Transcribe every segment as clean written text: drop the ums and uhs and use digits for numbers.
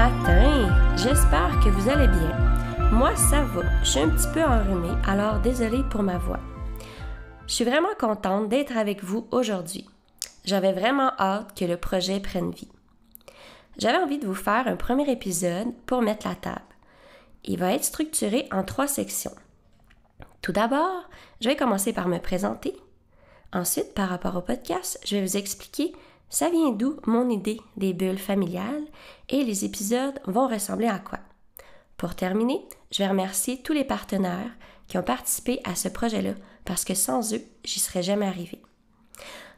matin! J'espère que vous allez bien. Moi, ça va. Je suis un petit peu enrhumée, alors désolée pour ma voix. Je suis vraiment contente d'être avec vous aujourd'hui. J'avais vraiment hâte que le projet prenne vie. J'avais envie de vous faire un premier épisode pour mettre la table. Il va être structuré en 3 sections. Tout d'abord, je vais commencer par me présenter. Ensuite, par rapport au podcast, je vais vous expliquer ça vient d'où mon idée des bulles familiales et les épisodes vont ressembler à quoi. Pour terminer, je vais remercier tous les partenaires qui ont participé à ce projet-là parce que sans eux, j'y serais jamais arrivée.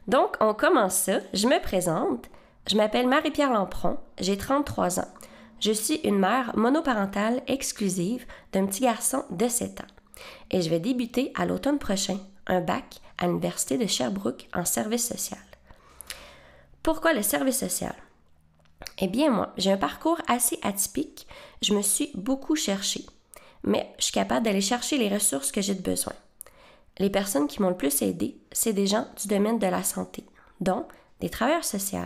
Donc, on commence ça. Je me présente. Je m'appelle Marie-Pierre Lampron, j'ai 33 ans. Je suis une mère monoparentale exclusive d'un petit garçon de 7 ans. Et je vais débuter à l'automne prochain un bac à l'Université de Sherbrooke en service social. Pourquoi le service social? Eh bien, moi, j'ai un parcours assez atypique. Je me suis beaucoup cherchée, mais je suis capable d'aller chercher les ressources que j'ai de besoin. Les personnes qui m'ont le plus aidée, c'est des gens du domaine de la santé, dont des travailleurs sociaux,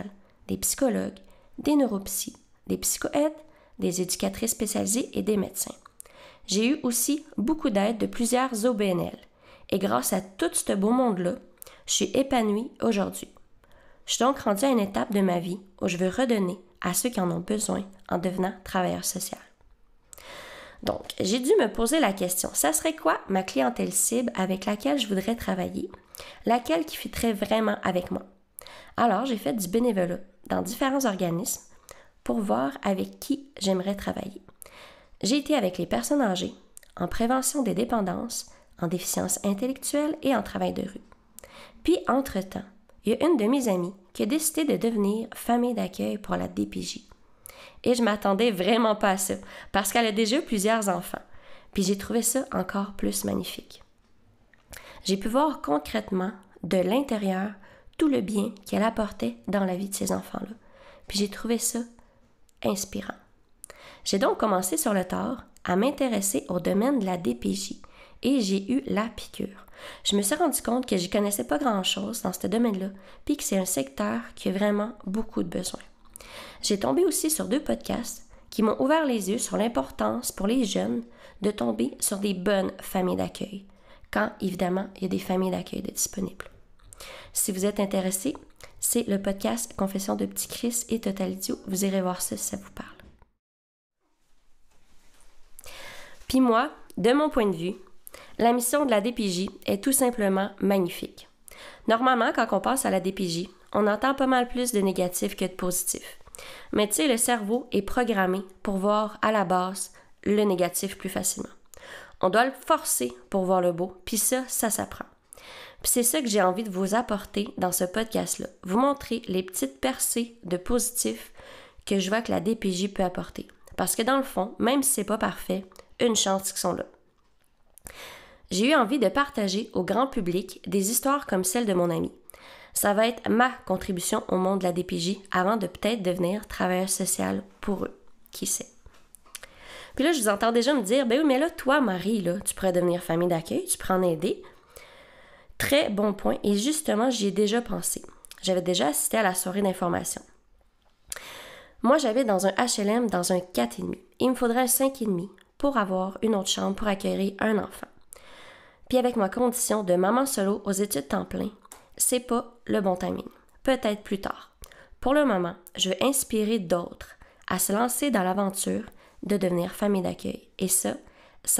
des psychologues, des neuropsys, des psychoaides, des éducatrices spécialisées et des médecins. J'ai eu aussi beaucoup d'aide de plusieurs OBNL, et grâce à tout ce beau monde-là, je suis épanouie aujourd'hui. Je suis donc rendue à une étape de ma vie où je veux redonner à ceux qui en ont besoin en devenant travailleur social. Donc, j'ai dû me poser la question, ça serait quoi ma clientèle cible avec laquelle je voudrais travailler, laquelle qui fitterait vraiment avec moi? Alors, j'ai fait du bénévolat dans différents organismes pour voir avec qui j'aimerais travailler. J'ai été avec les personnes âgées, en prévention des dépendances, en déficience intellectuelle et en travail de rue. Puis, entre-temps, il y a une de mes amies qui a décidé de devenir famille d'accueil pour la DPJ. Et je m'attendais vraiment pas à ça, parce qu'elle a déjà eu plusieurs enfants. Puis j'ai trouvé ça encore plus magnifique. J'ai pu voir concrètement, de l'intérieur, tout le bien qu'elle apportait dans la vie de ces enfants-là. Puis j'ai trouvé ça inspirant. J'ai donc commencé sur le tard à m'intéresser au domaine de la DPJ et j'ai eu la piqûre. Je me suis rendu compte que je ne connaissais pas grand-chose dans ce domaine-là, puis que c'est un secteur qui a vraiment beaucoup de besoins. J'ai tombé aussi sur 2 podcasts qui m'ont ouvert les yeux sur l'importance pour les jeunes de tomber sur des bonnes familles d'accueil, quand, évidemment, il y a des familles d'accueil de disponibles. Si vous êtes intéressé, c'est le podcast Confessions de Petit Chris et Total Idiot. Vous irez voir ça si ça vous parle. Puis moi, de mon point de vue, la mission de la DPJ est tout simplement magnifique. Normalement, quand on passe à la DPJ, on entend pas mal plus de négatifs que de positifs. Mais tu sais, le cerveau est programmé pour voir à la base le négatif plus facilement. On doit le forcer pour voir le beau, puis ça s'apprend. Puis c'est ça que j'ai envie de vous apporter dans ce podcast-là. Vous montrer les petites percées de positifs que je vois que la DPJ peut apporter. Parce que dans le fond, même si c'est pas parfait, une chance qu'ils sont là. J'ai eu envie de partager au grand public des histoires comme celle de mon ami. Ça va être ma contribution au monde de la DPJ avant de peut-être devenir travailleur social pour eux. Qui sait? Puis là, je vous entends déjà me dire, ben oui, mais là, toi, Marie, là, tu pourrais devenir famille d'accueil, tu pourrais en aider. Très bon point. Et justement, j'y ai déjà pensé. J'avais déjà assisté à la soirée d'information. Moi, j'habite dans un HLM dans un 4,5. Il me faudrait un 5,5 pour avoir une autre chambre pour accueillir un enfant. Puis avec ma condition de maman solo aux études temps plein, c'est pas le bon timing. Peut-être plus tard. Pour le moment, je veux inspirer d'autres à se lancer dans l'aventure de devenir famille d'accueil. Et ça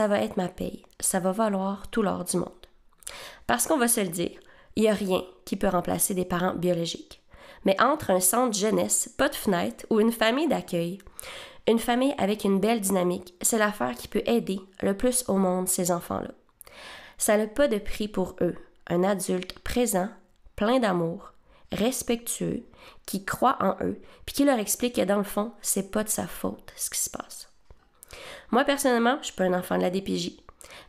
va être ma paye. Ça va valoir tout l'or du monde. Parce qu'on va se le dire, il n'y a rien qui peut remplacer des parents biologiques. Mais entre un centre jeunesse, pas de fenêtre ou une famille d'accueil, une famille avec une belle dynamique, c'est l'affaire qui peut aider le plus au monde ces enfants-là. Ça n'a pas de prix pour eux. Un adulte présent, plein d'amour, respectueux, qui croit en eux, puis qui leur explique que dans le fond, c'est pas de sa faute ce qui se passe. Moi, personnellement, je suis pas un enfant de la DPJ,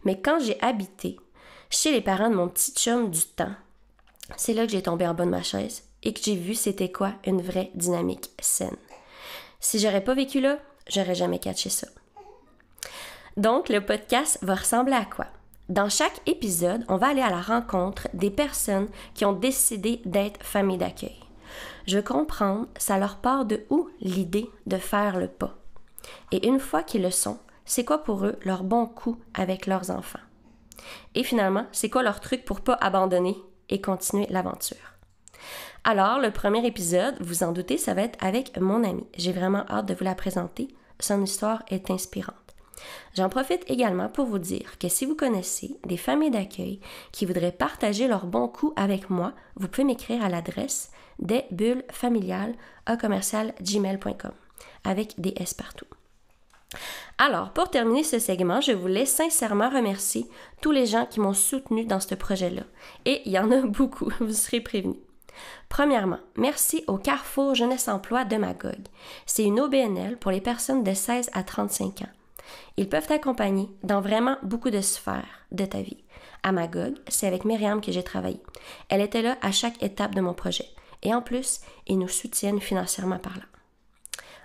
mais quand j'ai habité chez les parents de mon petit chum du temps, c'est là que j'ai tombé en bas de ma chaise et que j'ai vu c'était quoi une vraie dynamique saine. Si j'aurais pas vécu là, j'aurais jamais catché ça. Donc, le podcast va ressembler à quoi? Dans chaque épisode, on va aller à la rencontre des personnes qui ont décidé d'être famille d'accueil. Je veux comprendre, ça leur part de où l'idée de faire le pas? Et une fois qu'ils le sont, c'est quoi pour eux leur bon coup avec leurs enfants? Et finalement, c'est quoi leur truc pour pas abandonner et continuer l'aventure? Alors, le premier épisode, vous en doutez, ça va être avec mon amie. J'ai vraiment hâte de vous la présenter. Son histoire est inspirante. J'en profite également pour vous dire que si vous connaissez des familles d'accueil qui voudraient partager leur bon coup avec moi, vous pouvez m'écrire à l'adresse desbullesfamiliales@gmail.com avec des S partout. Alors, pour terminer ce segment, je voulais sincèrement remercier tous les gens qui m'ont soutenu dans ce projet-là. Et il y en a beaucoup, vous serez prévenus. Premièrement, merci au Carrefour Jeunesse Emploi de Magog. C'est une OBNL pour les personnes de 16 à 35 ans. Ils peuvent t'accompagner dans vraiment beaucoup de sphères de ta vie. À Magog, c'est avec Myriam que j'ai travaillé. Elle était là à chaque étape de mon projet. Et en plus, ils nous soutiennent financièrement parlant.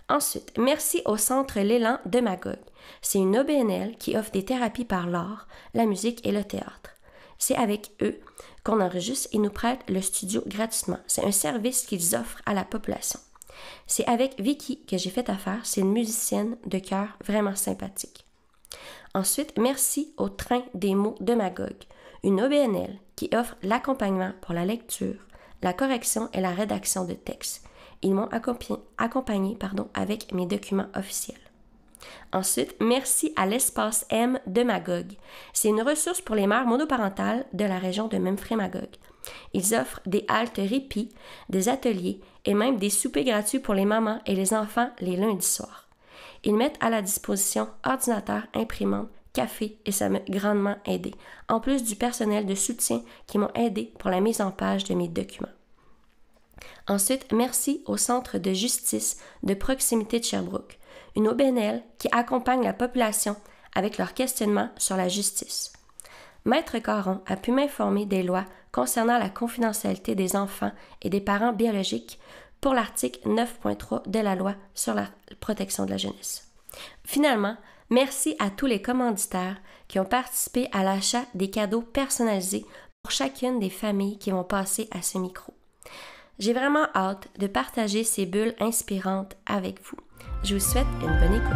Ensuite, merci au Centre L'Élan de Magog. C'est une OBNL qui offre des thérapies par l'art, la musique et le théâtre. C'est avec eux qu'on enregistre et nous prêtent le studio gratuitement. C'est un service qu'ils offrent à la population. C'est avec Vicky que j'ai fait affaire. C'est une musicienne de chœur vraiment sympathique. Ensuite, merci au Train des mots de Magog, une OBNL qui offre l'accompagnement pour la lecture, la correction et la rédaction de textes. Ils m'ont accompagné avec mes documents officiels. Ensuite, merci à l'Espace M de Magog. C'est une ressource pour les mères monoparentales de la région de Memphrey-Magog. Ils offrent des haltes répit, des ateliers et même des soupers gratuits pour les mamans et les enfants les lundis soirs. Ils mettent à la disposition ordinateur, imprimante, café et ça m'a grandement aidé, en plus du personnel de soutien qui m'ont aidé pour la mise en page de mes documents. Ensuite, merci au Centre de justice de proximité de Sherbrooke, une OBNL qui accompagne la population avec leurs questionnements sur la justice. Maître Caron a pu m'informer des lois concernant la confidentialité des enfants et des parents biologiques pour l'article 9.3 de la loi sur la protection de la jeunesse. Finalement, merci à tous les commanditaires qui ont participé à l'achat des cadeaux personnalisés pour chacune des familles qui vont passer à ce micro. J'ai vraiment hâte de partager ces bulles inspirantes avec vous. Je vous souhaite une bonne écoute.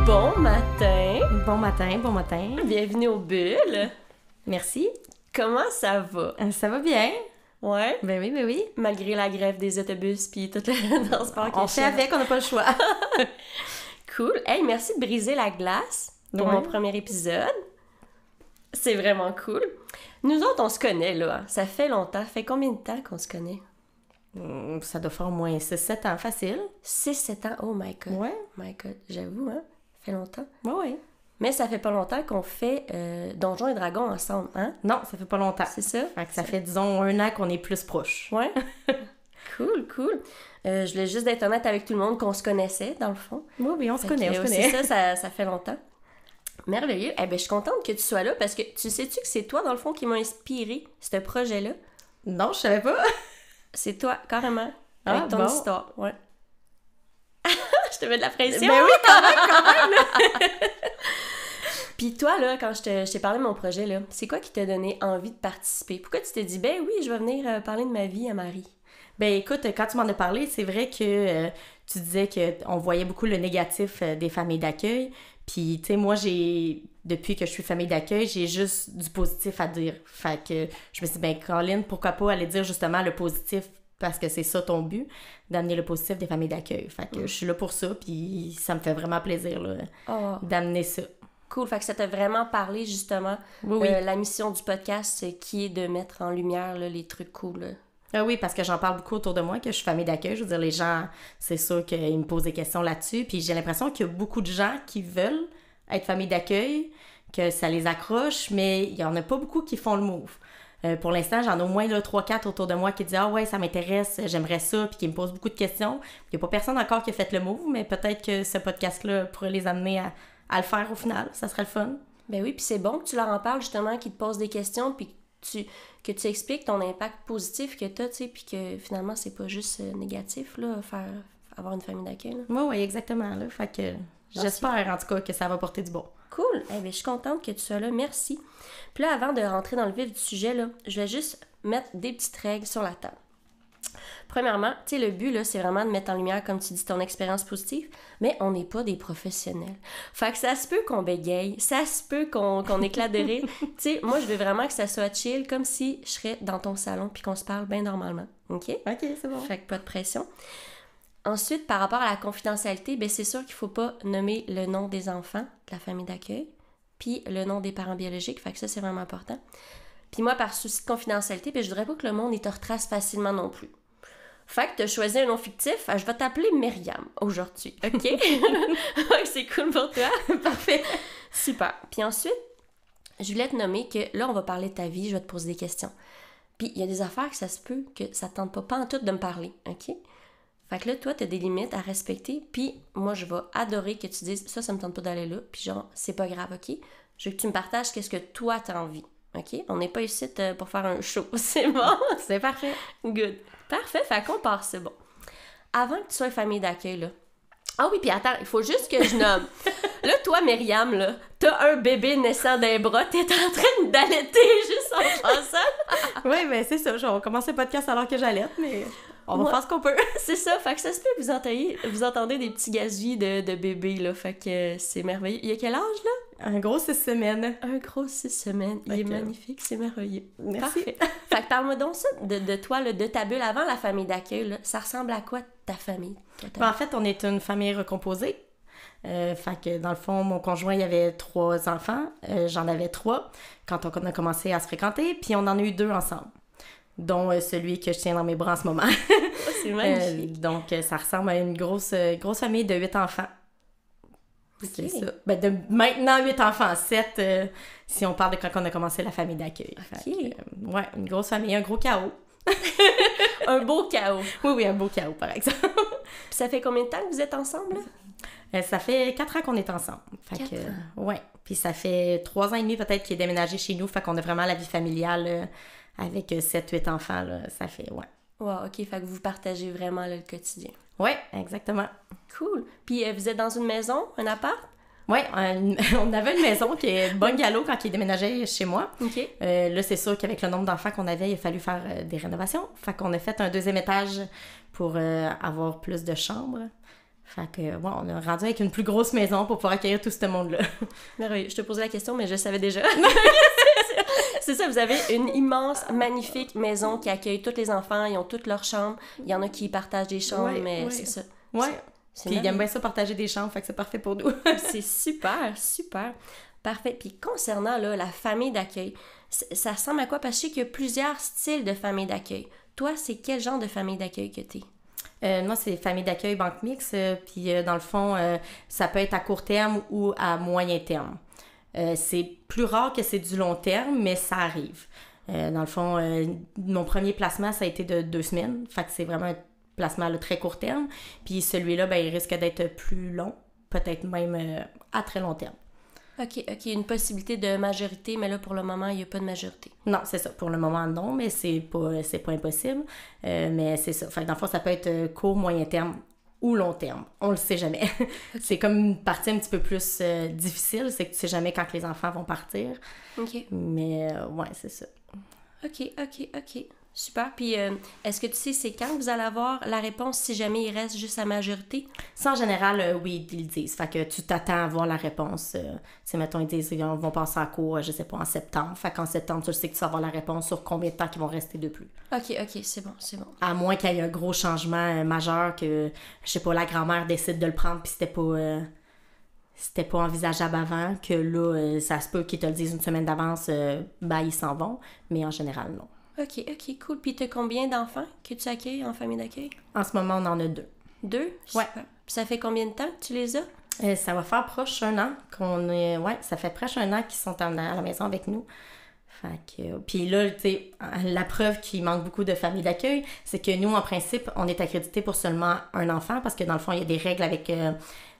Bon matin! Bon matin, bon matin. Bienvenue aux bulles! Merci. Comment ça va? Ça va bien? Ouais? Ben oui. Malgré la grève des autobus puis tout le transport On fait avec, on n'a pas le choix. Cool! Hey, merci de briser la glace pour mon premier épisode. C'est vraiment cool. Nous autres, on se connaît, là. Ça fait longtemps. Ça fait combien de temps qu'on se connaît? Ça doit faire au moins 6-7 ans, facile. 6-7 ans? Oh my God! Ouais. My God, j'avoue, hein? Ça fait longtemps. Ouais. Mais ça fait pas longtemps qu'on fait Donjons et Dragons ensemble, hein? Non, ça fait pas longtemps. C'est ça? Fait que ça fait, disons, 1 an qu'on est plus proches. Ouais. Cool. Je voulais juste être honnête avec tout le monde qu'on se connaissait, dans le fond. Oui, on se connaît. C'est ça fait longtemps. Merveilleux. Eh bien, je suis contente que tu sois là parce que tu sais-tu que c'est toi, dans le fond, qui m'a inspiré ce projet-là? Non, je savais pas. C'est toi, carrément. Avec ton histoire, ouais. Je te mets de la pression! Ben oui, quand même, là! Puis toi, là, quand je t'ai parlé de mon projet, là, c'est quoi qui t'a donné envie de participer? Pourquoi tu t'es dit, ben oui, je vais venir parler de ma vie à Marie? Ben écoute, quand tu m'en as parlé, c'est vrai que tu disais qu'on voyait beaucoup le négatif des familles d'accueil. Puis, tu sais, moi, depuis que je suis famille d'accueil, j'ai juste du positif à dire. Fait que je me suis dit, ben Caroline, pourquoi pas aller dire justement le positif, parce que c'est ça ton but, d'amener le positif des familles d'accueil. Fait que je suis là pour ça, puis ça me fait vraiment plaisir là, d'amener ça. Cool, fait que ça t'a vraiment parlé justement, oui. La mission du podcast qui est de mettre en lumière là, les trucs cool. Là. Ah oui, parce que j'en parle beaucoup autour de moi, que je suis famille d'accueil. Je veux dire, les gens, c'est sûr qu'ils me posent des questions là-dessus. Puis j'ai l'impression qu'il y a beaucoup de gens qui veulent être famille d'accueil, que ça les accroche, mais il y en a pas beaucoup qui font le move. Pour l'instant, j'en ai au moins 3-4 autour de moi qui disent « Ah ouais, ça m'intéresse, j'aimerais ça », puis qui me posent beaucoup de questions. Il n'y a pas personne encore qui a fait le move, mais peut-être que ce podcast-là pourrait les amener à le faire au final. Ça serait le fun. Ben oui, puis c'est bon que tu leur en parles justement, qu'ils te posent des questions, puis que tu expliques ton impact positif que tu as, tu sais, puis que finalement, c'est pas juste négatif, là, avoir une famille d'accueil. Là. Oui, exactement. Là. Fait que j'espère en tout cas que ça va porter du bon. Cool. Eh bien, je suis contente que tu sois là. Merci. Puis là, avant de rentrer dans le vif du sujet, là, je vais juste mettre des petites règles sur la table. Premièrement, tu sais, le but, là, c'est vraiment de mettre en lumière, comme tu dis, ton expérience positive, mais on n'est pas des professionnels. Fait que ça se peut qu'on bégaye, ça se peut qu'on éclate de rire. Tu sais, moi, je veux vraiment que ça soit chill, comme si je serais dans ton salon puis qu'on se parle bien normalement. OK? OK, c'est bon. Fait que pas de pression. Ensuite, par rapport à la confidentialité, bien, c'est sûr qu'il ne faut pas nommer le nom des enfants de la famille d'accueil, puis le nom des parents biologiques. Fait que ça, c'est vraiment important. Puis moi, par souci de confidentialité, bien, je voudrais pas que le monde y te retrace facilement non plus. Fait que tu as choisi un nom fictif, je vais t'appeler Myriam aujourd'hui, OK? C'est cool pour toi? Parfait. Super. Puis ensuite, je voulais te nommer que là, on va parler de ta vie, je vais te poser des questions. Puis il y a des affaires que ça se peut que ça ne tente pas en tout de me parler, OK? Fait que là, toi, tu as des limites à respecter, puis moi, je vais adorer que tu dises ça me tente pas d'aller là, puis genre, c'est pas grave, OK? Je veux que tu me partages qu'est-ce que toi, t'as envie. OK? On n'est pas ici pour faire un show. C'est bon? C'est parfait. Good. Parfait. Fait qu'on part, c'est bon. Avant que tu sois famille d'accueil, là. Ah oui, puis attends, il faut juste que je nomme. Là, toi, Myriam, là, t'as un bébé naissant d'un bras, t'es en train d'allaiter juste en passant. Oui, ben c'est ça. On va commencer le podcast alors que j'allaite, mais on va faire ce qu'on peut. C'est ça. Fait que ça se peut que vous entendez des petits gazouillis de bébé, là. Fait que c'est merveilleux. Il y a quel âge, là? Un gros 6 semaines. Un gros 6 semaines. Il est magnifique, c'est merveilleux. Merci. Parfait. Fait que parle-moi donc ça de toi, là, de ta bulle avant la famille d'accueil. Là. Ça ressemble à quoi ta famille? En fait, on est une famille recomposée. Fait que dans le fond, mon conjoint, il avait 3 enfants. J'en avais 3 quand on a commencé à se fréquenter. Puis on en a eu 2 ensemble, dont celui que je tiens dans mes bras en ce moment. C'est magnifique. Donc, ça ressemble à une grosse famille de 8 enfants. Okay. C'est ça. Ben, de maintenant 8 enfants, 7 si on parle de quand on a commencé la famille d'accueil. Okay. Ouais, une grosse famille, un gros chaos. Un beau chaos. Oui, un beau chaos, par exemple. Puis ça fait combien de temps que vous êtes ensemble, là? Ça fait 4 ans qu'on est ensemble. Fait 4 ans. Ouais. Puis ça fait 3 ans et demi peut-être qu'il est déménagé chez nous. Fait qu'on a vraiment la vie familiale avec 7-8 enfants. Là. Ça fait, ouais. Wow, OK. Fait que vous partagez vraiment là, le quotidien. Ouais, exactement. Cool. Puis vous êtes dans une maison, un appart? Oui, on avait une maison qui est bungalow quand il déménageait chez moi. OK. Là, c'est sûr qu'avec le nombre d'enfants qu'on avait, il a fallu faire des rénovations. Fait qu'on a fait un 2e étage pour avoir plus de chambres. Fait que, ouais, on a rendu avec une plus grosse maison pour pouvoir accueillir tout ce monde-là. Merveilleux. Je te posais la question, mais je savais déjà. C'est ça, vous avez une immense, magnifique maison qui accueille tous les enfants. Ils ont toutes leurs chambres. Il y en a qui partagent des chambres, mais c'est ça. Ouais. Puis ils aiment bien ça partager des chambres, fait que c'est parfait pour nous. C'est super, super. Parfait. Puis concernant là, la famille d'accueil, ça ressemble à quoi? Parce que je sais qu'il y a plusieurs styles de famille d'accueil. Toi, c'est quel genre de famille d'accueil que t'es? Moi, c'est famille d'accueil banque mixte. Puis dans le fond, ça peut être à court terme ou à moyen terme. C'est plus rare que c'est du long terme, mais ça arrive. Dans le fond, mon premier placement, ça a été de 2 semaines. Fait que c'est vraiment un placement là, très court terme. Puis celui-là, ben, il risque d'être plus long, peut-être même à très long terme. OK. Une possibilité de majorité, mais là, pour le moment, il n'y a pas de majorité. Non, c'est ça. Pour le moment, non, mais c'est pas impossible. Mais c'est ça. Fait que dans le fond, ça peut être court, moyen terme ou long terme. On le sait jamais. C'est comme une partie un petit peu plus difficile. C'est que tu sais jamais quand les enfants vont partir. OK. Mais ouais, c'est ça. OK. Super. Puis, est-ce que tu sais c'est quand vous allez avoir la réponse si jamais il reste juste à majorité? Ça, en général, oui, ils le disent. Fait que tu t'attends à voir la réponse. Mettons, ils disent qu'ils vont passer à cours, je sais pas, en septembre. Fait qu'en septembre, tu sais que tu vas avoir la réponse sur combien de temps ils vont rester de plus. OK, c'est bon. À moins qu'il y ait un gros changement majeur que, je sais pas, la grand-mère décide de le prendre puis c'était pas envisageable avant, que là, ça se peut qu'ils te le disent une semaine d'avance, ben ils s'en vont. Mais en général, non. OK, cool. Puis t'as combien d'enfants que tu accueilles en famille d'accueil? En ce moment, on en a 2. 2? Ouais. Super. Puis ça fait combien de temps que tu les as? Ça va faire proche 1 an qu'on est... Ouais, ça fait presque 1 an qu'ils sont à la maison avec nous. Fait que... Puis là, tu sais, la preuve qu'il manque beaucoup de familles d'accueil, c'est que nous, en principe, on est accrédité pour seulement 1 enfant parce que dans le fond, il y a des règles avec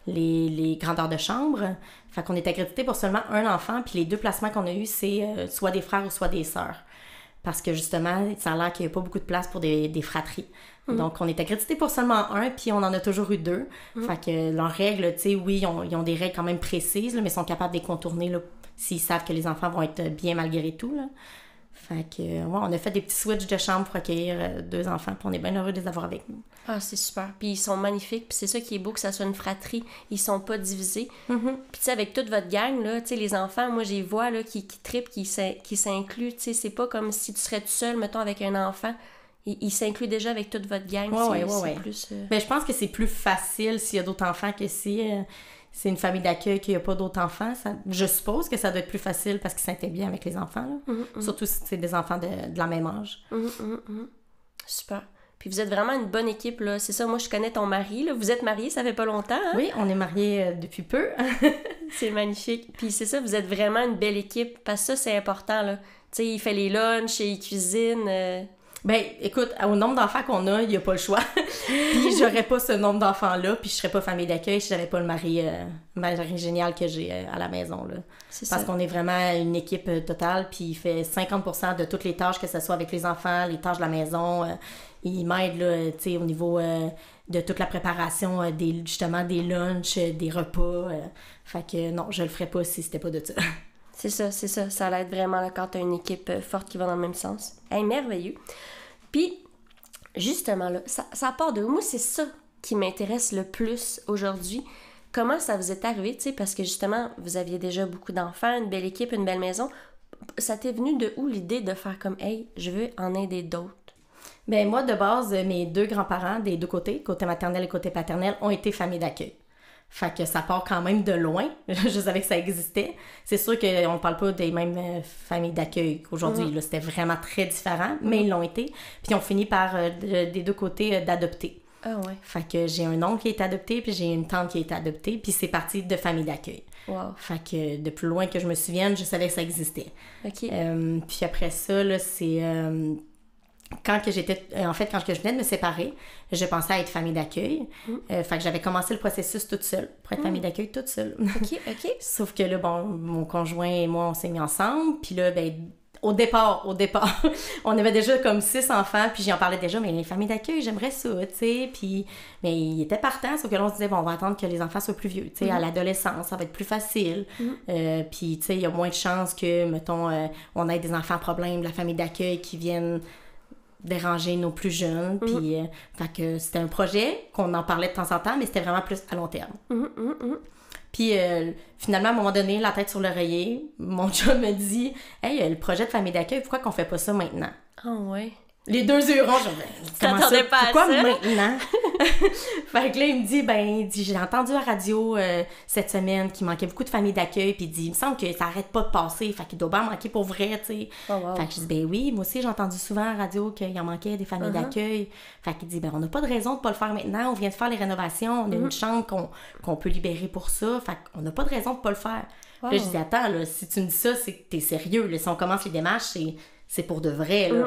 les grandeurs de chambre. Fait qu'on est accrédité pour seulement 1 enfant. Puis les 2 placements qu'on a eus, c'est soit des frères ou soit des sœurs. parce que justement, ça a l'air qu'il n'y a pas beaucoup de place pour des fratries. Donc, on est accrédité pour seulement un, puis on en a toujours eu deux. Fait que leurs règles, tu sais, oui, ils ont des règles quand même précises, là, mais ils sont capables de les contourner là, s'ils savent que les enfants vont être bien malgré tout. Là. Fait que, ouais, on a fait des petits switches de chambre pour accueillir 2 enfants, puis on est bien heureux de les avoir avec nous. Ah, c'est super. Puis ils sont magnifiques, puis c'est ça qui est beau, que ça soit une fratrie. Ils sont pas divisés. Puis tu sais, avec toute votre gang, là, tu sais, les enfants, moi, j'y vois, là, qui trippent, qui s'incluent, tu sais, c'est pas comme si tu serais tout seul, mettons, avec un enfant. Il s'inclut déjà avec toute votre gang. Ouais. Plus... Ben, je pense que c'est plus facile s'il y a d'autres enfants que si c'est une famille d'accueil qu'il n'y a pas d'autres enfants. Je suppose que ça doit être plus facile parce qu'ils s'intègrent bien avec les enfants. Là. Surtout si c'est des enfants de la même âge. Super. Puis vous êtes vraiment une bonne équipe, là. C'est ça, moi, je connais ton mari, là. Vous êtes mariés, ça fait pas longtemps, hein? Oui, on est mariés depuis peu. C'est magnifique. Puis c'est ça, vous êtes vraiment une belle équipe. Parce que ça, c'est important, là. Tu sais, il fait les lunchs, il cuisine... Ben, écoute, au nombre d'enfants qu'on a, il n'y a pas le choix. Puis j'aurais pas ce nombre d'enfants-là, puis je serais pas famille d'accueil si j'avais pas le mari génial que j'ai à la maison, là. Parce qu'on est vraiment une équipe totale, puis il fait 50% de toutes les tâches, que ce soit avec les enfants, les tâches de la maison. Il m'aide, là, tu sais, au niveau de toute la préparation, justement, des lunchs, des repas. Fait que non, je le ferais pas si c'était pas de ça. C'est ça. Ça l'aide vraiment là, quand t'as une équipe forte qui va dans le même sens. Hey, merveilleux. Puis, justement, là, ça part de où? Moi, c'est ça qui m'intéresse le plus aujourd'hui. Comment ça vous est arrivé, tu sais, parce que justement, vous aviez déjà beaucoup d'enfants, une belle équipe, une belle maison. Ça t'est venu de où l'idée de faire comme, hey, je veux en aider d'autres? Ben moi, de base, mes 2 grands-parents des 2 côtés, côté maternel et côté paternel, ont été famille d'accueil. Fait que ça part quand même de loin. Je savais que ça existait. C'est sûr qu'on ne parle pas des mêmes familles d'accueil qu'aujourd'hui. Là, c'était vraiment très différent, mais ils l'ont été. Puis ils ont fini par, des 2 côtés, d'adopter. Ah ouais. Fait que j'ai un oncle qui a été adopté, puis j'ai une tante qui a été adoptée, puis c'est parti de famille d'accueil. Wow. Fait que de plus loin que je me souvienne, je savais que ça existait. OK. Puis après ça, là, c'est... quand je venais de me séparer, je pensais à être famille d'accueil. Fait que j'avais commencé le processus toute seule, pour être famille d'accueil toute seule. OK. Sauf que là, bon, mon conjoint et moi, on s'est mis ensemble. Puis là, ben, au départ, on avait déjà comme 6 enfants. Puis j'en parlais déjà, mais les familles d'accueil, j'aimerais ça, tu sais. Puis, mais il était partant, sauf que là, on se disait, bon, on va attendre que les enfants soient plus vieux. Tu sais, à l'adolescence, ça va être plus facile. Puis, tu sais, il y a moins de chances que, mettons, on ait des enfants problèmes de la famille d'accueil qui viennent déranger nos plus jeunes. Puis, fait que c'était un projet qu'on en parlait de temps en temps, mais c'était vraiment plus à long terme. Puis, finalement, à un moment donné, la tête sur l'oreiller, mon chum me dit « Hey, le projet de famille d'accueil, pourquoi qu'on fait pas ça maintenant? » Ah ouais. Les 2 yeux ronds, je t'attendais pas à ça? Pourquoi maintenant? Fait que là, il me dit, j'ai entendu à la radio cette semaine qu'il manquait beaucoup de familles d'accueil, puis il dit, il me semble que ça arrête pas de passer, fait qu'il doit bien manquer pour vrai, tu sais. Oh, wow. Fait que je dis, ben oui, moi aussi, j'ai entendu souvent à la radio qu'il en manquait des familles d'accueil. Fait qu'il dit, ben on n'a pas de raison de pas le faire maintenant, on vient de faire les rénovations, on a une chambre qu'on peut libérer pour ça, fait qu'on n'a pas de raison de pas le faire. Wow. Là, je dis, attends, là, si tu me dis ça, c'est que t'es sérieux, là, si on commence les démarches, c'est pour de vrai, là.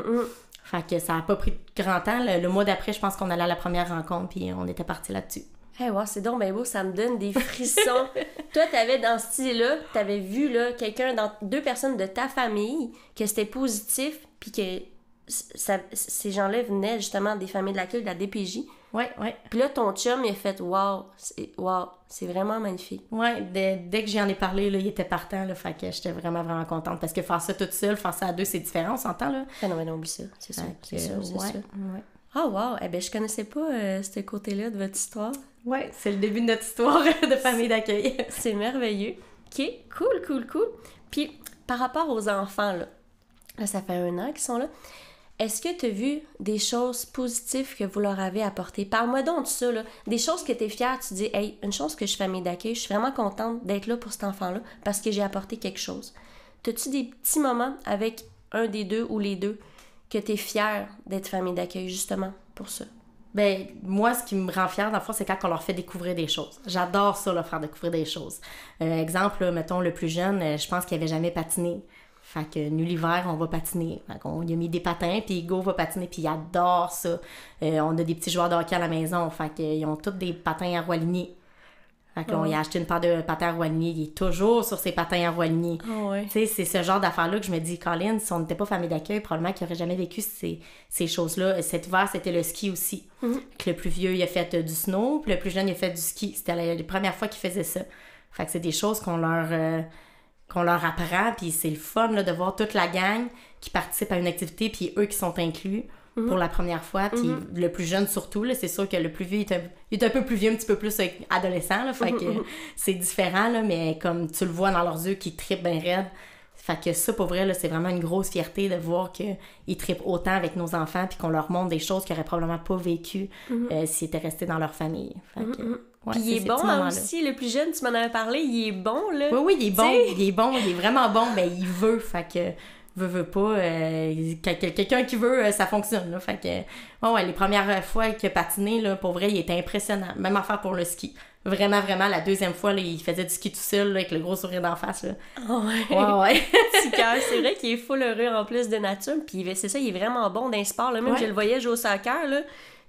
Fait que ça a pas pris grand temps. Le mois d'après, je pense qu'on allait à la première rencontre, puis on était partis là-dessus. Hey, wow, c'est donc bien beau, ça me donne des frissons. Toi, t'avais dans ce style-là, t'avais vu là, quelqu'un, 2 personnes de ta famille, que c'était positif, puis que ces gens-là venaient justement des familles de l'accueil de la DPJ. Ouais. Puis là, ton chum, il a fait « Wow, c'est vraiment magnifique. » Ouais, dès que j'en ai parlé, là, il était partant, là, fait que j'étais vraiment, vraiment contente. Parce que faire ça toute seule, faire ça à 2, c'est différent, on s'entend, là? Ah non, oublie ça, c'est sûr. C'est sûr. Ouais. Ah wow, eh ben je connaissais pas ce côté-là de votre histoire. Ouais, c'est le début de notre histoire de famille d'accueil. C'est merveilleux. OK, cool. Puis, par rapport aux enfants, là, ça fait 1 an qu'ils sont là. Est-ce que tu as vu des choses positives que vous leur avez apportées? Parle-moi donc de ça, là. Des choses que tu es fière, tu dis, hey, une chose que je suis famille d'accueil, je suis vraiment contente d'être là pour cet enfant-là parce que j'ai apporté quelque chose. T'as-tu des petits moments avec un des 2 ou les 2 que tu es fière d'être famille d'accueil, justement, pour ça? Ben, moi, ce qui me rend fière, dans le fond, c'est quand on leur fait découvrir des choses. J'adore ça, leur faire découvrir des choses. Exemple, là, mettons, le plus jeune, je pense qu'il avait jamais patiné. Fait que nous, l'hiver, on va patiner. Fait qu'on lui a mis des patins, puis Hugo va patiner, puis il adore ça. On a des petits joueurs de hockey à la maison, fait qu'ils ont tous des patins à roues alignées. Fait que là, on y a acheté une paire de patins à roues alignées. Il est toujours sur ses patins à roues alignées. Tu sais, c'est ce genre d'affaires-là que je me dis, Colin, si on n'était pas famille d'accueil, probablement qu'il n'aurait jamais vécu ces choses-là. Cet hiver, c'était le ski aussi. Que le plus vieux, il a fait du snow, puis le plus jeune, il a fait du ski. C'était les premières fois qu'il faisait ça. Fait que c'est des choses qu'on leur apprend, puis c'est le fun là, de voir toute la gang qui participe à une activité, puis eux qui sont inclus pour la première fois, puis le plus jeune surtout, là, c'est sûr que le plus vieux, il est un peu plus vieux, un petit peu plus adolescent, là, fait que c'est différent, là, mais comme tu le vois dans leurs yeux qui trippent bien raide, fait que ça, pour vrai, là, c'est vraiment une grosse fierté de voir qu'ils trippent autant avec nos enfants, puis qu'on leur montre des choses qu'ils n'auraient probablement pas vécues s'ils étaient restés dans leur famille. Fait que, puis il est bon aussi, le plus jeune, tu m'en avais parlé, il est bon, là. Oui, il est bon, il est vraiment bon, mais il veut, fait que veut pas, quelqu'un qui veut, ça fonctionne, là, fait que, les premières fois qu'il a patiné, là, pour vrai, il était impressionnant, même affaire pour le ski. Vraiment, vraiment, la deuxième fois, là, il faisait du ski tout seul, là, avec le gros sourire d'en face, là. Petit cœur, c'est vrai qu'il est full heureux en plus de nature, puis c'est ça, il est vraiment bon dans les sports, là, même je le voyais jouer au soccer, là,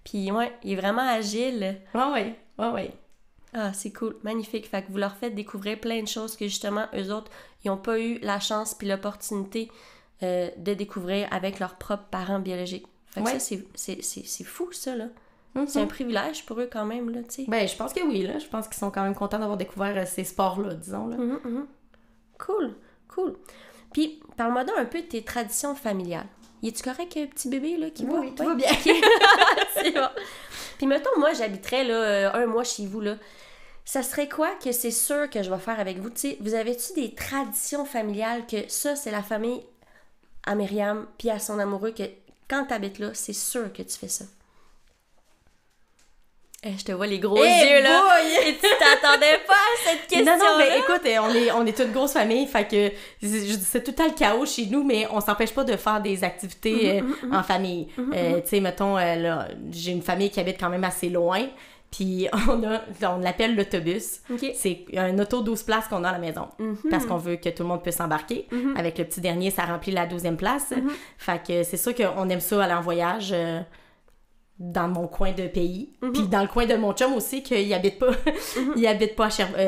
puis il est vraiment agile. Ouais. Ah, c'est cool, magnifique. Fait que vous leur faites découvrir plein de choses que justement, eux autres, ils n'ont pas eu la chance puis l'opportunité de découvrir avec leurs propres parents biologiques. Fait que ça, c'est fou, ça, là. C'est un privilège pour eux quand même, là, tu sais. Ben, je pense que oui, là. Je pense qu'ils sont quand même contents d'avoir découvert ces sports-là, disons, là. Cool. Puis, parle-moi donc un peu de tes traditions familiales. Y est-tu correct, petit bébé, là, qui va? Oui, tout va bien. C'est bon. Puis, mettons, moi, j'habiterais, là, 1 mois chez vous, là. Ça serait quoi que c'est sûr que je vais faire avec vous? Tu sais, vous avez-tu des traditions familiales que ça, c'est la famille à Myriam puis à son amoureux que quand t'habites là, c'est sûr que tu fais ça? Je te vois les gros yeux, là! Et tu t'attendais pas à cette question-là? Non, mais écoute, on est toute grosse famille, fait que c'est tout le temps le chaos chez nous, mais on s'empêche pas de faire des activités en famille. Tu sais, mettons, là, j'ai une famille qui habite quand même assez loin, puis on l'appelle l'autobus. C'est un auto 12 places qu'on a à la maison, parce qu'on veut que tout le monde puisse s'embarquer. Avec le petit dernier, ça remplit la 12e place. Fait que c'est sûr qu'on aime ça aller en voyage dans mon coin de pays. Puis dans le coin de mon chum aussi, qu'il habite pas. Il habite pas à Sherbrooke.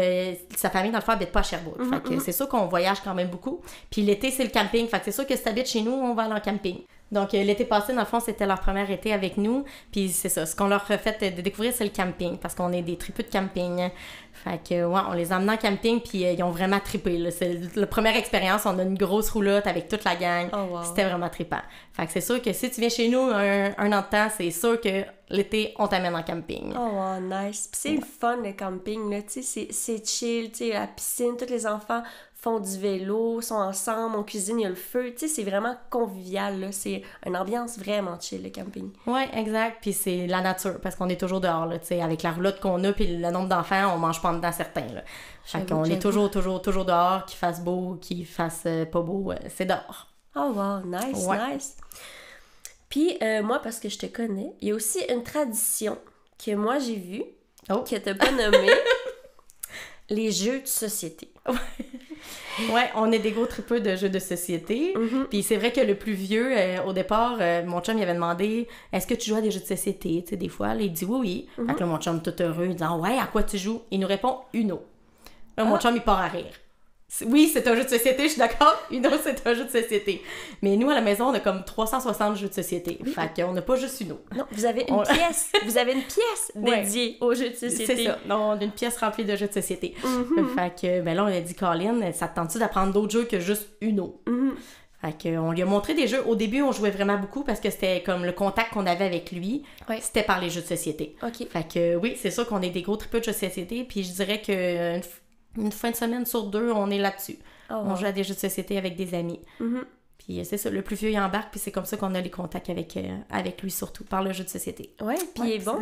Sa famille, dans le fond, habite pas à Sherbrooke. Fait que c'est sûr qu'on voyage quand même beaucoup. Puis l'été, c'est le camping. Fait que c'est sûr que si t'habites chez nous, on va aller en camping. Donc, l'été passé, dans le fond, c'était leur premier été avec nous. Puis c'est ça, ce qu'on leur a fait de découvrir, c'est le camping, parce qu'on est des tripeux de camping. Fait que, on les a emmenés en camping, puis ils ont vraiment trippé, là. C'est la première expérience, on a une grosse roulotte avec toute la gang. C'était vraiment trippant. Fait que c'est sûr que si tu viens chez nous un an de temps, c'est sûr que l'été, on t'amène en camping. Nice. Puis c'est le fun, le camping, là. Tu sais, c'est chill, tu sais, la piscine, tous les enfants font du vélo, sont ensemble, on cuisine, il y a le feu. Tu sais, c'est vraiment convivial, là. C'est une ambiance vraiment chill, le camping. Ouais, exact. Puis c'est la nature, parce qu'on est toujours dehors, là, tu sais, avec la roulotte qu'on a, puis le nombre d'enfants, on mange pas dedans certains, là. Fait qu'on est toujours dehors, qu'il fasse beau, qu'il fasse pas beau, c'est dehors. Oh wow, nice. Puis moi, parce que je te connais, il y a aussi une tradition que moi j'ai vue, que t'as pas nommée, les jeux de société. Ouais, on est des gros tripeux de jeux de société. Puis c'est vrai que le plus vieux, au départ, mon chum, il avait demandé « Est-ce que tu joues à des jeux de société? » Tu sais, des fois, là, il dit oui. Fait que là, mon chum, tout heureux, il dit « Ouais, à quoi tu joues? » Il nous répond « Uno. » Là, mon chum, il part à rire. Oui, c'est un jeu de société, je suis d'accord. Uno, c'est un jeu de société. Mais nous, à la maison, on a comme 360 jeux de société. Fait qu'on n'a pas juste Uno. Non, vous avez une pièce. Vous avez une pièce dédiée aux jeux de société. C'est ça. Non, on a une pièce remplie de jeux de société. Fait que, ben là, on a dit, Colin, ça te tente-tu d'apprendre d'autres jeux que juste Uno? Fait qu'on lui a montré des jeux. Au début, on jouait vraiment beaucoup parce que c'était comme le contact qu'on avait avec lui. C'était par les jeux de société. Fait que, oui, c'est sûr qu'on est des gros tripeux de jeux de société. Puis je dirais que une fin de semaine sur 2, on est là-dessus. On joue à des jeux de société avec des amis. Puis c'est ça, le plus vieux, il embarque, puis c'est comme ça qu'on a les contacts avec lui, surtout, par le jeu de société. Ouais, puis il est bon.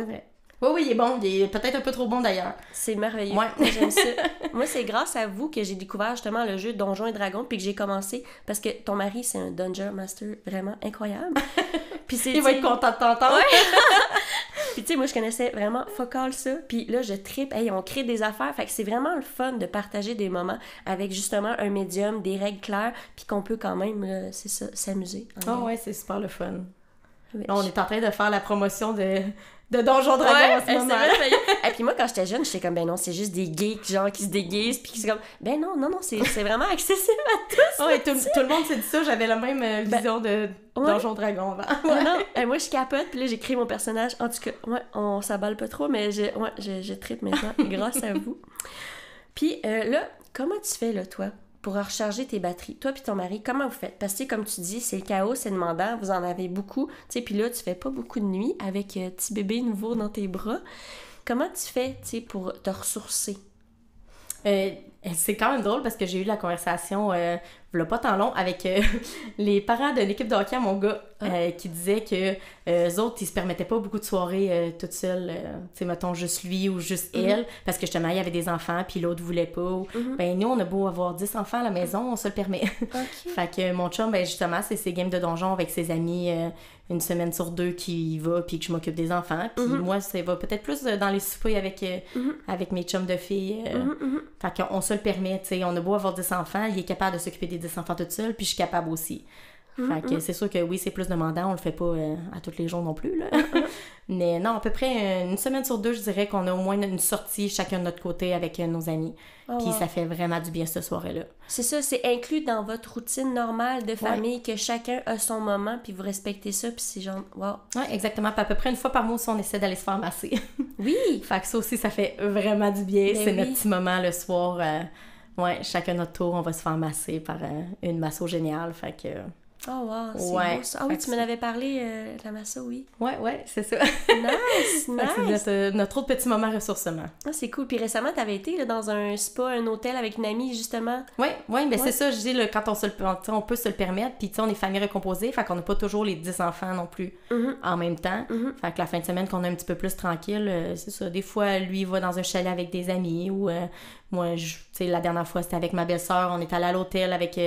Oui, il est bon. Il est peut-être un peu trop bon, d'ailleurs. C'est merveilleux. Ouais. J'aime ça. Moi, c'est grâce à vous que j'ai découvert justement le jeu Donjons et Dragons, puis que j'ai commencé, parce que ton mari, c'est un Dungeon Master vraiment incroyable. Puis il va être content de t'entendre. Puis tu sais, moi, je connaissais vraiment fuck all ça. Puis là, je trippe. Hey, on crée des affaires. Fait que c'est vraiment le fun de partager des moments avec justement un médium, des règles claires, puis qu'on peut quand même, là, c'est ça, s'amuser. Ouais, c'est super le fun. Là, on est en train de faire la promotion de Donjon Dragon en ce moment. Et puis moi, quand j'étais jeune, j'étais comme, ben non, c'est juste des geeks, genre, qui se déguisent, puis qui c'est comme, ben non, c'est vraiment accessible à tous. Ouais, tout le monde s'est dit ça, j'avais la même vision de Donjon Dragon avant. Ouais. Non, moi, je capote, puis là, j'ai créé mon personnage. En tout cas, ouais, on s'aballe pas trop, mais je tripe maintenant, grâce à vous. Puis là, comment tu fais, là, toi, pour recharger tes batteries? Toi puis ton mari, comment vous faites? Parce que, comme tu dis, c'est le chaos, c'est demandant, vous en avez beaucoup. Tu sais, puis là, tu fais pas beaucoup de nuit avec petit bébé nouveau dans tes bras. Comment tu fais, tu sais, pour te ressourcer? C'est quand même drôle parce que j'ai eu la conversation, v'là pas tant long, avec les parents de l'équipe de hockey à mon gars, qui disaient que eux autres, ils se permettaient pas beaucoup de soirées toutes seules, tu sais, mettons juste lui ou juste elle, parce que justement, il y avait des enfants, puis l'autre voulait pas. Ben nous, on a beau avoir 10 enfants à la maison, on se le permet. Fait que mon chum, ben justement, c'est ses games de donjon avec ses amis, une semaine sur 2 qui y va, puis que je m'occupe des enfants. Puis moi, ça va peut-être plus dans les soupers avec mes chums de filles. Fait qu'on se le permet, tu sais. On a beau avoir 10 enfants, il est capable de s'occuper des 10 enfants toute seule, puis je suis capable aussi. Fait que c'est sûr que oui, c'est plus demandant, on le fait pas à tous les jours non plus, là. Mais non, à peu près une semaine sur 2, je dirais qu'on a au moins une sortie chacun de notre côté avec nos amis. Puis ça fait vraiment du bien cette soirée-là. C'est ça, c'est inclus dans votre routine normale de famille, que chacun a son moment, puis vous respectez ça, puis c'est genre, wow. Ouais, exactement. Puis à peu près une fois par mois aussi, on essaie d'aller se faire masser. Oui! Fait que ça aussi, ça fait vraiment du bien. C'est notre petit moment le soir. Ouais, chacun notre tour, on va se faire masser par une masso géniale. Fait que... Oh wow, c'est beau ça. Ah oui, tu m'en avais parlé, la masso, oui. Ouais, c'est ça. Nice! C'est notre autre petit moment ressourcement. Ah, c'est cool. Puis récemment, t'avais été là, dans un spa, un hôtel avec une amie, justement. Ouais, ben c'est ça, je dis, là, quand on peut se le permettre, puis tu sais, on est famille recomposée, fait qu'on n'a pas toujours les 10 enfants non plus en même temps. Fait que la fin de semaine qu'on a un petit peu plus tranquille, c'est ça. Des fois, lui, il va dans un chalet avec des amis, ou moi, tu sais, la dernière fois, c'était avec ma belle-sœur, on est allé à l'hôtel avec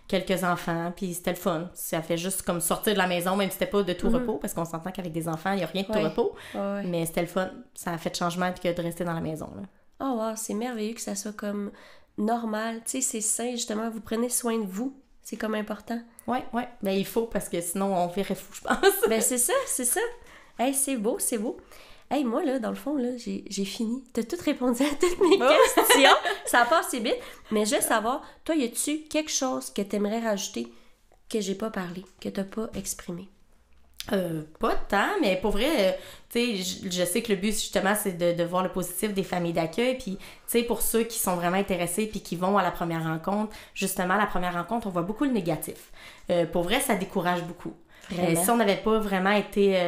quelques enfants, puis c'était le fun. Ça fait juste comme sortir de la maison, même si c'était pas de tout repos, parce qu'on s'entend qu'avec des enfants, il n'y a rien de tout repos. Mais c'était le fun. Ça a fait de changement que de rester dans la maison, là. Oh wow, c'est merveilleux que ça soit comme normal. Tu sais, c'est sain, justement, vous prenez soin de vous. C'est comme important. Ouais. Ben il faut, parce que sinon, on verrait fou, je pense. Ben c'est ça. Hey, c'est beau. Hey, moi, là, dans le fond, là, j'ai fini. T'as tout répondu à toutes mes questions. Ça passe si vite. Mais je veux savoir, toi, y a-tu quelque chose que t'aimerais rajouter que j'ai pas parlé, que t'as pas exprimé? Pas tant, mais pour vrai, tu sais, je sais que le but, justement, c'est de voir le positif des familles d'accueil. Puis, tu sais, pour ceux qui sont vraiment intéressés puis qui vont à la première rencontre, justement, à la première rencontre, on voit beaucoup le négatif. Pour vrai, ça décourage beaucoup. Si on n'avait pas vraiment été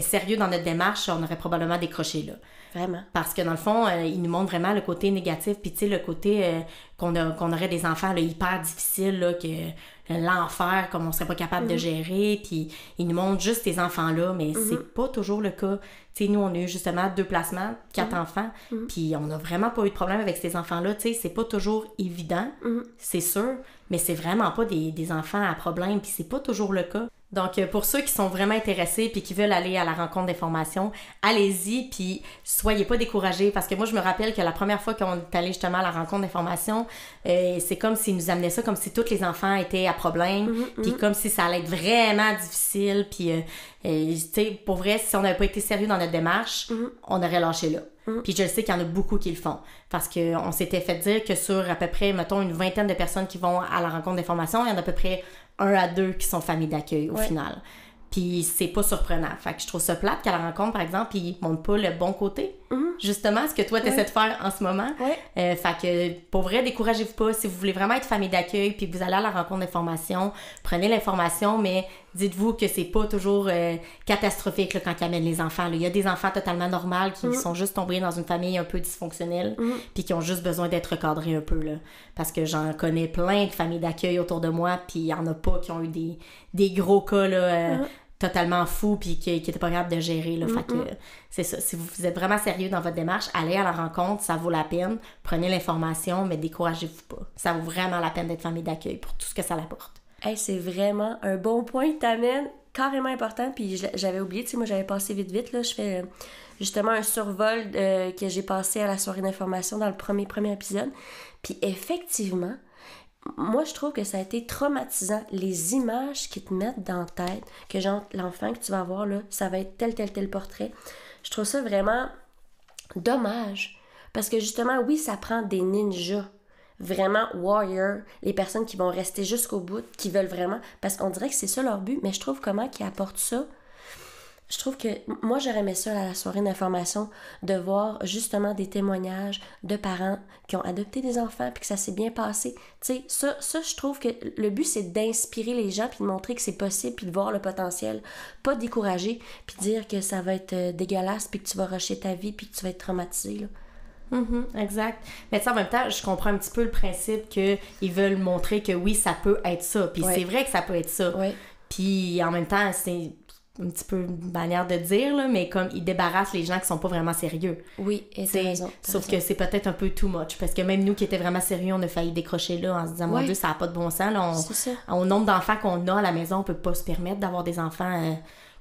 sérieux dans notre démarche, on aurait probablement décroché là. Vraiment. Parce que dans le fond, ils nous montrent vraiment le côté négatif, puis tu sais, le côté qu'on aurait des enfants là, hyper difficiles, là, que l'enfer, comme on serait pas capable de gérer, puis ils nous montrent juste ces enfants-là, mais c'est pas toujours le cas. Tu sais, nous, on a eu justement 2 placements, 4 enfants, puis on a vraiment pas eu de problème avec ces enfants-là. Tu sais, c'est pas toujours évident, c'est sûr, mais c'est vraiment pas des enfants à problème, puis c'est pas toujours le cas. Donc, pour ceux qui sont vraiment intéressés puis qui veulent aller à la rencontre d'information, allez-y, puis soyez pas découragés, parce que moi, je me rappelle que la première fois qu'on est allé justement à la rencontre d'information, c'est comme s'ils nous amenaient ça comme si tous les enfants étaient à problème, puis comme si ça allait être vraiment difficile, puis tu sais, pour vrai, si on n'avait pas été sérieux dans notre démarche, on aurait lâché là. Puis je le sais qu'il y en a beaucoup qui le font, parce qu'on s'était fait dire que sur à peu près, mettons, une vingtaine de personnes qui vont à la rencontre d'information, il y en a à peu près 1 à 2 qui sont familles d'accueil au final. Puis c'est pas surprenant. Fait que je trouve ça plate qu'à la rencontre, par exemple, ils montrent pas le bon côté. Justement, ce que toi, t'essaies de faire en ce moment. Fait que, pour vrai, découragez-vous pas. Si vous voulez vraiment être famille d'accueil puis que vous allez à la rencontre d'information, prenez l'information, mais dites-vous que c'est pas toujours catastrophique là, quand ils amènent les enfants. Là. Il y a des enfants totalement normaux qui sont juste tombés dans une famille un peu dysfonctionnelle puis qui ont juste besoin d'être recadrés un peu. Là. Parce que j'en connais plein de familles d'accueil autour de moi, puis il y en a pas qui ont eu des gros cas là, totalement fous puis qui étaient pas capables de gérer. Là. Fait que c'est ça. Si vous êtes vraiment sérieux dans votre démarche, allez à la rencontre, ça vaut la peine. Prenez l'information, mais découragez-vous pas. Ça vaut vraiment la peine d'être famille d'accueil pour tout ce que ça apporte. Hey, c'est vraiment un bon point que t'amènes, carrément important, puis j'avais oublié, tu sais, moi j'avais passé vite, là, je fais justement un survol que j'ai passé à la soirée d'information dans le premier épisode, puis effectivement, moi, je trouve que ça a été traumatisant. Les images qu'ils te mettent dans la tête, que genre, l'enfant que tu vas avoir, là, ça va être tel portrait. Je trouve ça vraiment dommage. Parce que justement, oui, ça prend des ninjas. Vraiment warriors, les personnes qui vont rester jusqu'au bout, qui veulent vraiment, parce qu'on dirait que c'est ça leur but, mais je trouve comment qu'ils apportent ça. Je trouve que moi, j'aurais aimé ça à la soirée d'information, de voir justement des témoignages de parents qui ont adopté des enfants puis que ça s'est bien passé. Tu sais, ça, je trouve que le but, c'est d'inspirer les gens puis de montrer que c'est possible puis de voir le potentiel. Pas décourager puis dire que ça va être dégueulasse puis que tu vas rusher ta vie puis que tu vas être traumatisé, là. Exact. Mais tu sais, en même temps, je comprends un petit peu le principe qu'ils veulent montrer que oui, ça peut être ça. Puis c'est vrai que ça peut être ça. Puis en même temps, c'est un petit peu une manière de dire, là, mais comme ils débarrassent les gens qui sont pas vraiment sérieux. Oui, et t'as raison. Sauf que c'est peut-être un peu too much. Parce que même nous qui étaient vraiment sérieux, on a failli décrocher là en se disant, mon Dieu, ça n'a pas de bon sens. Là, au nombre d'enfants qu'on a à la maison, on peut pas se permettre d'avoir des enfants...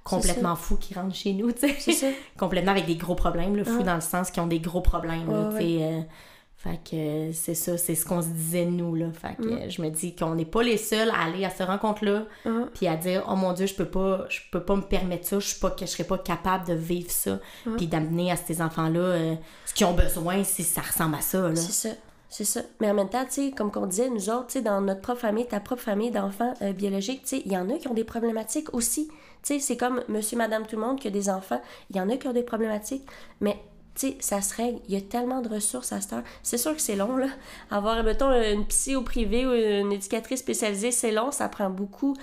complètement fous qui rentrent chez nous, tu sais. Complètement avec des gros problèmes, là, fous dans le sens qu'ils ont des gros problèmes, là, tu sais. Fait que c'est ça, c'est ce qu'on se disait nous, là. Fait que je me dis qu'on n'est pas les seuls à aller à cette rencontre-là, puis à dire, oh mon Dieu, je peux pas me permettre ça, je serais pas capable de vivre ça, puis d'amener à ces enfants-là ce qu'ils ont besoin si ça ressemble à ça, là. C'est ça. Mais en même temps, tu sais, comme qu'on disait, nous autres, tu sais, dans notre propre famille, ta propre famille d'enfants biologiques, tu sais, il y en a qui ont des problématiques aussi. Tu sais, c'est comme monsieur, madame, tout le monde qui a des enfants. Il y en a qui ont des problématiques. Mais, tu sais, ça se règle. Il y a tellement de ressources à cette heure. C'est sûr que c'est long, là. Avoir, mettons, une psy au privé ou une éducatrice spécialisée, c'est long. Ça prend beaucoup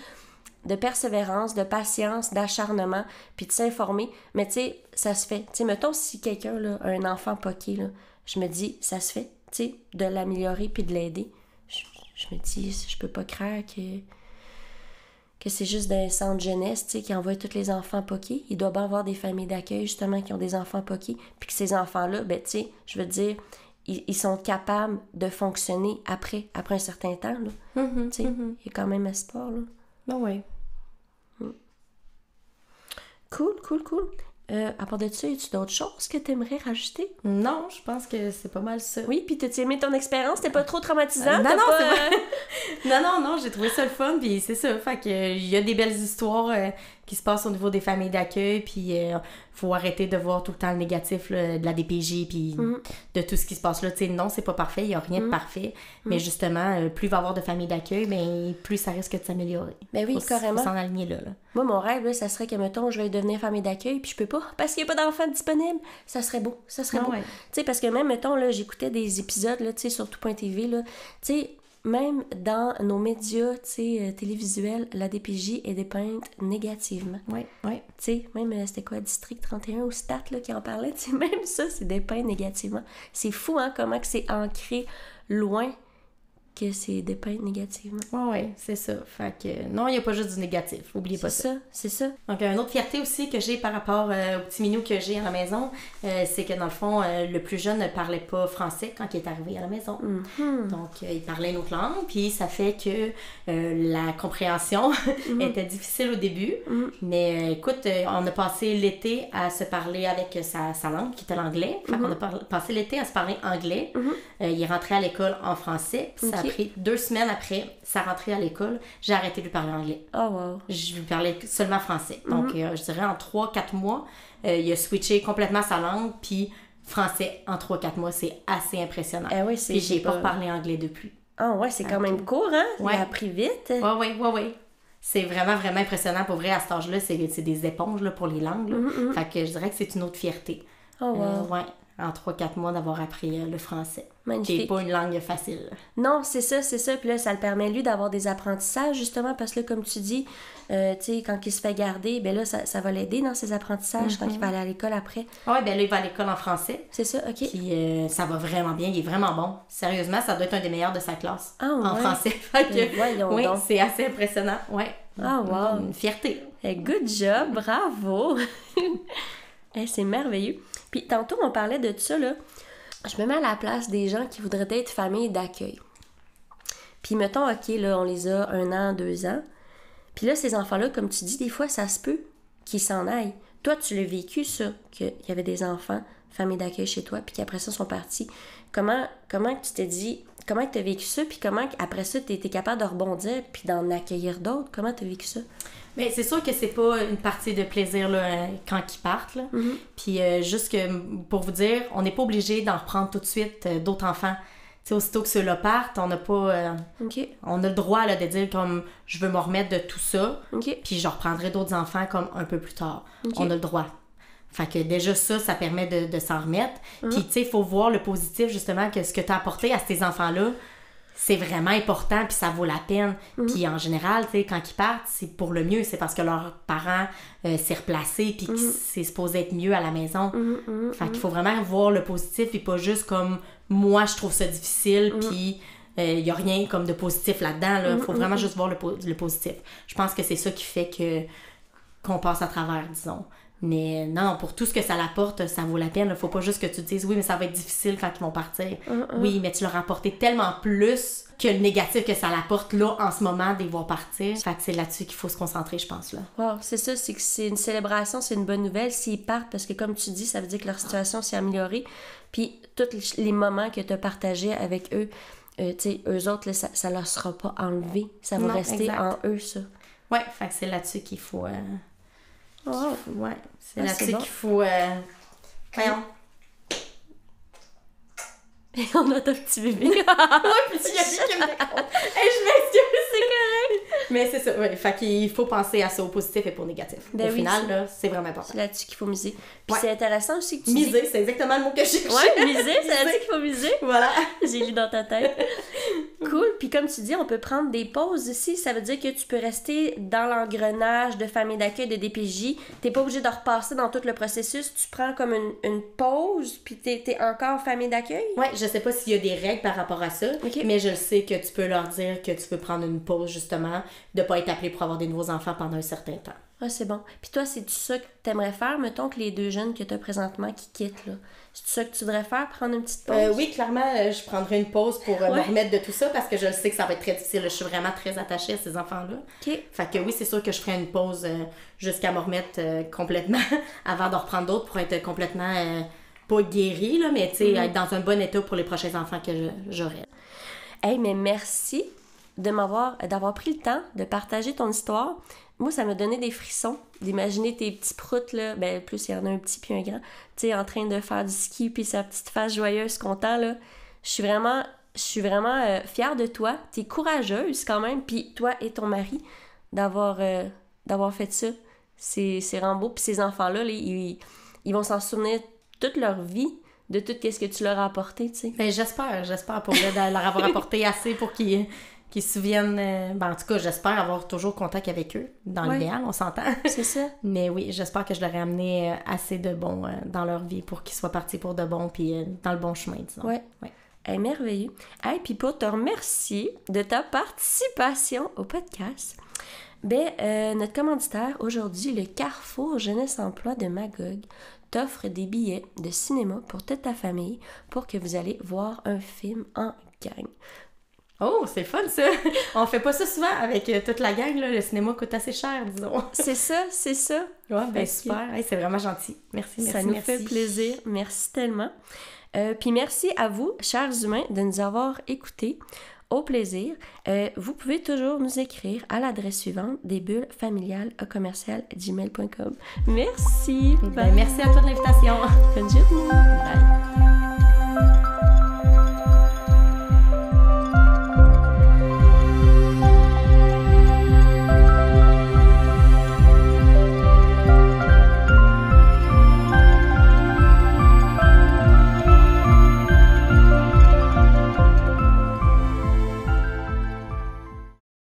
de persévérance, de patience, d'acharnement, puis de s'informer. Mais, tu sais, ça se fait. Tu sais, mettons, si quelqu'un, là, a un enfant poqué, là, je me dis, ça se fait. Tu sais, de l'améliorer puis de l'aider. Je me dis, je peux pas croire que c'est juste d'un centre jeunesse, tu sais, qui envoie tous les enfants poqués. Il doit bien avoir des familles d'accueil, justement, qui ont des enfants poqués. Puis que ces enfants-là, ben, tu sais, je veux dire, ils sont capables de fonctionner après un certain temps, là. Tu sais, il y a quand même espoir, là. Ben oui. Cool. À part de ça, y a-tu d'autres choses que tu aimerais rajouter? Non, je pense que c'est pas mal ça. Oui, puis t'as-tu aimé ton expérience? T'es pas trop traumatisant? Non, c'est vrai. non, j'ai trouvé ça le fun, puis c'est ça. Fait que il y a des belles histoires qui se passent au niveau des familles d'accueil, puis faut arrêter de voir tout le temps le négatif là, de la DPJ, puis de tout ce qui se passe là. Tu sais, non, c'est pas parfait, il y a rien de parfait, mais justement, plus il va y avoir de familles d'accueil, ben plus ça risque de s'améliorer. Ben oui, carrément. Faut s'en aligner là. Moi, mon rêve, là, ça serait que, mettons, je vais devenir famille d'accueil, puis je peux pas, parce qu'il n'y a pas d'enfants disponibles. Ça serait beau, beau. Ouais. Tu sais, parce que même, mettons, là, j'écoutais des épisodes, là, tu sais, sur tout.tv, là, tu sais, même dans nos médias, tu sais, télévisuels, la DPJ est dépeinte négativement. Oui. Tu sais, même, c'était quoi, District 31 ou Stat, là, qui en parlait, tu sais, même ça, c'est dépeint négativement. C'est fou, hein, comment que c'est ancré loin que c'est dépeint négativement. Oui, c'est ça. Fait que non, il n'y a pas juste du négatif. Oubliez pas ça. C'est ça. Donc, une autre fierté aussi que j'ai par rapport au petit minou que j'ai à la maison, c'est que dans le fond, le plus jeune ne parlait pas français quand il est arrivé à la maison. Donc, il parlait une autre langue, puis ça fait que la compréhension était difficile au début. Mais écoute, on a passé l'été à se parler avec sa langue, qui était l'anglais. Fait qu'on a passé l'été à se parler anglais. Il est rentré à l'école en français, puis ça a pris 2 semaines après sa rentrée à l'école, j'ai arrêté de lui parler anglais. Oh wow. Je lui parlais seulement français. Donc, je dirais en 3-4 mois, il a switché complètement sa langue, puis français en 3-4 mois, c'est assez impressionnant. Oui, puis j'ai pas reparlé anglais depuis. Ah ouais, c'est quand même court, hein? Ouais. Il a appris vite. Oui. C'est vraiment, vraiment impressionnant. Pour vrai, à cet âge-là, c'est des éponges là, pour les langues. Là. Fait que je dirais que c'est une autre fierté. Oh wow. Ouais. En 3-4 mois d'avoir appris le français. Magnifique. Qui n'est pas une langue facile. Non, c'est ça. Puis là, ça le permet, lui, d'avoir des apprentissages, justement, parce que là, comme tu dis, tu sais, quand il se fait garder, ben là, ça va l'aider dans ses apprentissages quand il va aller à l'école après. Oui, ben là, il va à l'école en français. C'est ça, OK. Puis ça va vraiment bien. Il est vraiment bon. Sérieusement, ça doit être un des meilleurs de sa classe en français. Fait que, oui, c'est assez impressionnant. Oui. Ah, wow. Une fierté. Good job, bravo. C'est merveilleux. Puis tantôt, on parlait de ça, là. Je me mets à la place des gens qui voudraient être famille d'accueil. Puis mettons, OK, là, on les a 1 an, 2 ans. Puis là, ces enfants-là, comme tu dis, des fois, ça se peut qu'ils s'en aillent. Toi, tu l'as vécu, ça, qu'il y avait des enfants, famille d'accueil chez toi, puis qu'après ça, sont partis. Comment tu t'es dit, comment tu as vécu ça, puis comment après ça tu étais capable de rebondir puis d'en accueillir d'autres? Comment tu as vécu ça? Mais c'est sûr que c'est pas une partie de plaisir là, quand ils partent. Là. Mm-hmm. Puis juste que, pour vous dire, on n'est pas obligé d'en reprendre tout de suite d'autres enfants. T'sais, aussitôt que ceux-là partent, on n'a pas... On a le droit là, de dire comme je veux me remettre de tout ça, puis je reprendrai d'autres enfants comme un peu plus tard. On a le droit. Fait que déjà ça permet de s'en remettre. Puis tu sais, il faut voir le positif justement, que ce que tu as apporté à ces enfants-là, c'est vraiment important, puis ça vaut la peine. Puis en général, tu sais, quand ils partent, c'est pour le mieux. C'est parce que leurs parents s'est replacé, puis que c'est supposé être mieux à la maison. Fait qu'il faut vraiment voir le positif, puis pas juste comme moi, je trouve ça difficile, puis il n'y a rien comme de positif là-dedans. Il faut vraiment juste voir le positif. Je pense que c'est ça qui fait qu'on passe à travers, disons. Mais non, pour tout ce que ça l'apporte, ça vaut la peine. Il faut pas juste que tu te dises « Oui, mais ça va être difficile quand ils vont partir. » Oui, mais tu leur as apporté tellement plus que le négatif que ça l'apporte là, en ce moment, de les voir partir. Fait que c'est là-dessus qu'il faut se concentrer, je pense. Là. Wow, c'est ça, c'est que c'est une célébration, c'est une bonne nouvelle s'ils partent, parce que comme tu dis, ça veut dire que leur situation s'est améliorée. Puis tous les moments que tu as partagés avec eux, tu sais, eux autres, là, ça leur sera pas enlevé. Ça va rester en eux, ça. Ouais, fait que c'est là-dessus qu'il faut... Ouais, c'est là-dessus qu'il faut... Voyons. On a ton petit bébé. Ouais, puis il y a qui me décompte. Hey, je m'excuse, c'est correct. Mais c'est ça, ouais. Fait qu'il faut penser à ça au positif et pas au négatif. Au final, là, c'est vraiment important. C'est là-dessus qu'il faut miser. Puis c'est intéressant aussi que tu miser, c'est exactement le mot que j'ai cherché. Ouais, miser, c'est là-dessus qu'il faut miser. Voilà. J'ai lu dans ta tête. Cool. Puis comme tu dis, on peut prendre des pauses ici. Ça veut dire que tu peux rester dans l'engrenage de famille d'accueil, de DPJ. T'es pas obligé de repasser dans tout le processus. Tu prends comme une pause, puis t'es encore famille d'accueil. Ouais, je sais pas s'il y a des règles par rapport à ça, mais je sais que tu peux leur dire que tu veux prendre une pause, justement, de pas être appelé pour avoir des nouveaux enfants pendant un certain temps. Ah, c'est bon. Puis toi, c'est-tu ça que t'aimerais faire, mettons, que les 2 jeunes que t'as présentement qui quittent, là? C'est-tu ça que tu voudrais faire, prendre une petite pause? Oui, clairement, je prendrai une pause pour me remettre de tout ça, parce que je sais que ça va être très difficile. Je suis vraiment très attachée à ces enfants-là. Fait que oui, c'est sûr que je ferai une pause jusqu'à me remettre complètement avant de reprendre d'autres pour être complètement... pas guérie, là, mais tu sais, être dans un bon état pour les prochains enfants que j'aurai. Hey, mais merci d'avoir pris le temps de partager ton histoire. Moi, ça m'a donné des frissons d'imaginer tes petits proutes, là. Ben, plus, il y en a un petit puis un grand. Tu sais, en train de faire du ski puis sa petite face joyeuse, content, là. Je suis vraiment fière de toi. T'es courageuse, quand même. Puis toi et ton mari, d'avoir fait ça. C'est vraiment beau. Puis ces enfants-là, là, ils vont s'en souvenir toute leur vie de tout ce que tu leur as apporté, tu sais. Ben, j'espère pour leur avoir apporté assez pour qu'ils se souviennent. En tout cas, j'espère avoir toujours contact avec eux, dans l'idéal, on s'entend. C'est ça. Mais oui, j'espère que je leur ai amené assez de bon dans leur vie pour qu'ils soient partis pour de bon, puis dans le bon chemin, disons. Ouais. Hey, merveilleux. Hey, puis pour te remercier de ta participation au podcast, notre commanditaire aujourd'hui, le Carrefour Jeunesse Emploi de Magog, t'offre des billets de cinéma pour toute ta famille pour que vous allez voir un film en gang. Oh, c'est fun ça! On fait pas ça souvent avec toute la gang, là. Le cinéma coûte assez cher, disons. C'est ça. Ouais, ben super. Hey, c'est vraiment gentil. Merci. Ça nous fait plaisir. Merci tellement. Puis merci à vous, chers humains, de nous avoir écoutés. Au plaisir. Vous pouvez toujours nous écrire à l'adresse suivante, desbullesfamiliales@gmail.com. Merci. Merci à toi de l'invitation. Bonne journée. Bye.